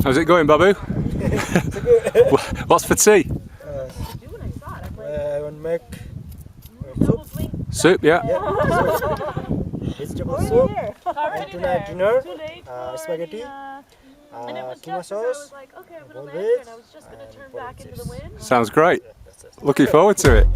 How's it going, Babu? It's good. What's for tea? I want to make soup. Soup, yeah. Vegetable soup. And tonight dinner, spaghetti, tomato sauce, whole veg, and pork chips. Sounds great. Looking forward to it.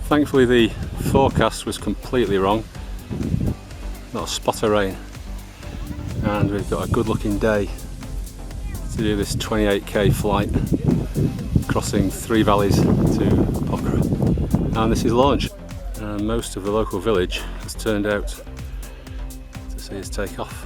Thankfully the forecast was completely wrong, not a spot of rain, and we've got a good looking day to do this 28k flight crossing 3 valleys to Pokhara, and this is launch, and most of the local village has turned out to see us take off.